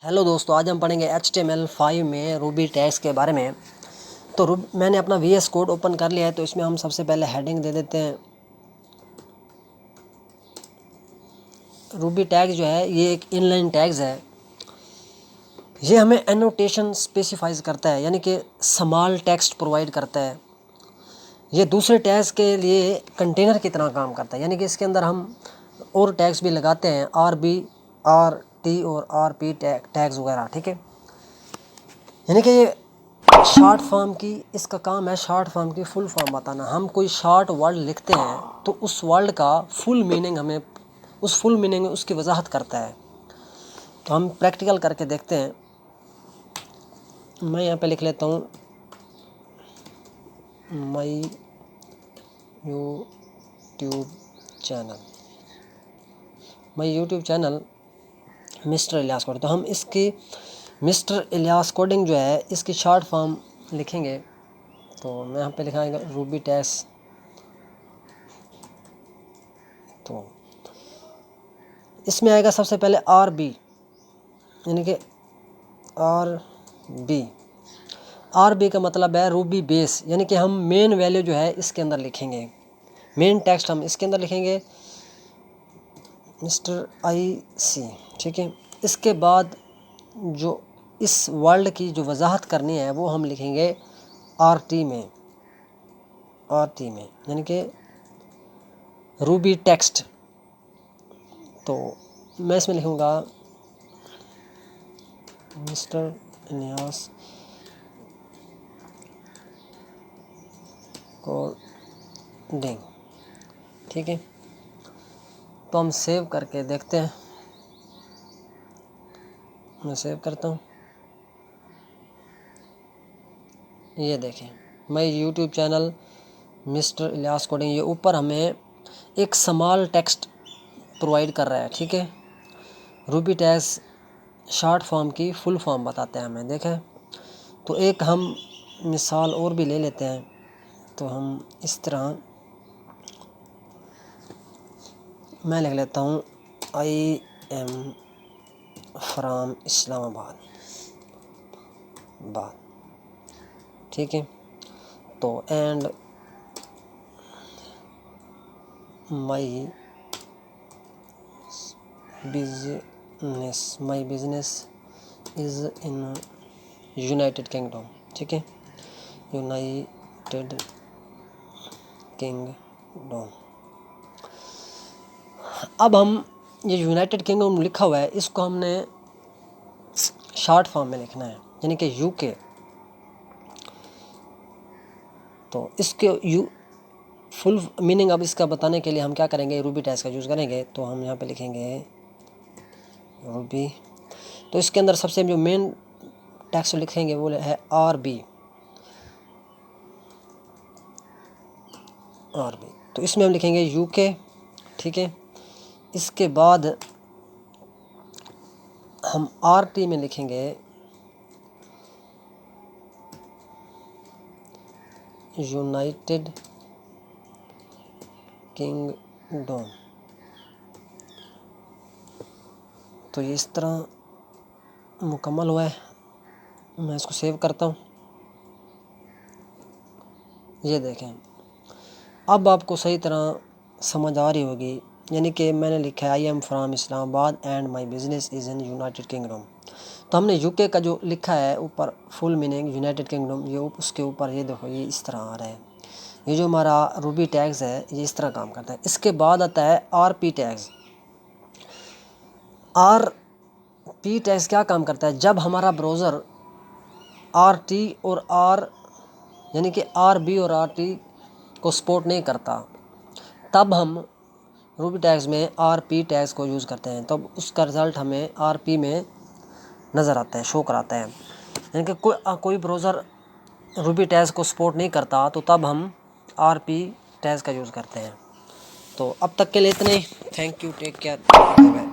Hello दोस्तों, आज हम पढ़ेंगे HTML5 में रूबी टैग्स के बारे में। तो मैंने अपना VS कोड ओपन कर लिया है। तो इसमें हम सबसे पहले हेडिंग दे देते हैं। रूबी टैग जो है ये एक इनलाइन टैग्स है। ये हमें एनोटेशन स्पेसिफाइज करता है, यानी कि स्मॉल टेक्स्ट प्रोवाइड करता है। ये दूसरे टैग्स के लिए कंटेनर की तरह काम करता है, यानी कि इसके अंदर हम और टैग्स भी लगाते हैं, RB, RT और RP टैग्स वगैरह। ठीक है, यानी कि ये शॉर्ट फॉर्म की इसका काम है, शॉर्ट फॉर्म की फुल फॉर्म बताना। हम कोई शॉर्ट वर्ड लिखते हैं तो उस वर्ड का फुल मीनिंग हमें, उस फुल मीनिंग में उसकी वजाहत करता है। तो हम प्रैक्टिकल करके देखते हैं। मैं यहाँ पे लिख लेता हूँ my YouTube channel, mister Ilyas coding. तो हम इसकी मिस्टर इलियास कोडिंग जो है इसकी शॉर्ट फॉर्म लिखेंगे। तो मैं यहाँ पे लिखाएगा रूबी टैग्स। तो इसमें आएगा सबसे पहले RB, यानी कि RB का मतलब है रूबी बेस, यानी कि हम मेन वैल्यू जो है इसके अंदर लिखेंगे, मेन टेक्स्ट हम इसके अंदर लिखेंगे मिस्टर IC। ठीक है, इसके बाद जो इस वर्ड की जो वजाहत करनी है वो हम लिखेंगे RT में, यानी कि रूबी टेक्स्ट। तो मैं इसमें लिखूँगा मिस्टर इलियास कोडिंग। ठीक है, तो हम सेव करके देखते हैं। मैं सेव करता हूँ। ये देखें, मैं YouTube channel mister Ilyas coding, ये ऊपर हमें एक स्मॉल टेक्स्ट प्रोवाइड कर रहा है। ठीक है, रूबी टैग्स शॉर्ट फॉर्म की फुल फॉर्म बताते हैं हमें। देखें, तो एक हम मिसाल और भी ले लेते हैं। तो हम इस तरह मैं लिख लेता हूँ I am फ्राम इस्लामाबाद। ठीक है, तो and my business is in United kingdom. ठीक है, यूनाइटेड किंगडम। अब हम ये यूनाइटेड किंगडम लिखा हुआ है, इसको हमने शॉर्ट फॉर्म में लिखना है, यानी कि UK। तो इसके फुल मीनिंग अब इसका बताने के लिए हम क्या करेंगे, रूबी टैग्स का यूज़ करेंगे। तो हम यहाँ पे लिखेंगे रूबी। तो इसके अंदर सबसे जो मेन टेक्स्ट लिखेंगे वो है RB। तो इसमें हम लिखेंगे UK। ठीक है, इसके बाद हम RT में लिखेंगे यूनाइटेड किंगडम। तो ये इस तरह मुकम्मल हुआ है। मैं इसको सेव करता हूँ। ये देखें, अब आपको सही तरह समझ आ रही होगी, यानी कि मैंने लिखा है I am from Islamabad and my business is in United kingdom. तो हमने UK का जो लिखा है ऊपर फुल मीनिंग यूनाइटेड किंगडम, ये उसके ऊपर ये देखो ये इस तरह आ रहा है। ये जो हमारा रूबी टैग्स है ये इस तरह काम करता है। इसके बाद आता है RP टैग्स। RP टैग्स क्या काम करता है, जब हमारा ब्राउज़र RT और यानी कि RB और RT को सपोर्ट नहीं करता, तब हम रूबी टैग्स में RP टैग्स को यूज़ करते हैं। तब उसका रिज़ल्ट हमें RP में नज़र आता है, शो कराता है। यानी कि कोई ब्राउज़र रूबी टैग्स को सपोर्ट नहीं करता, तो तब हम RP टैग्स का यूज़ करते हैं। तो अब तक के लिए इतने ही। Thank you, take care, bye bye.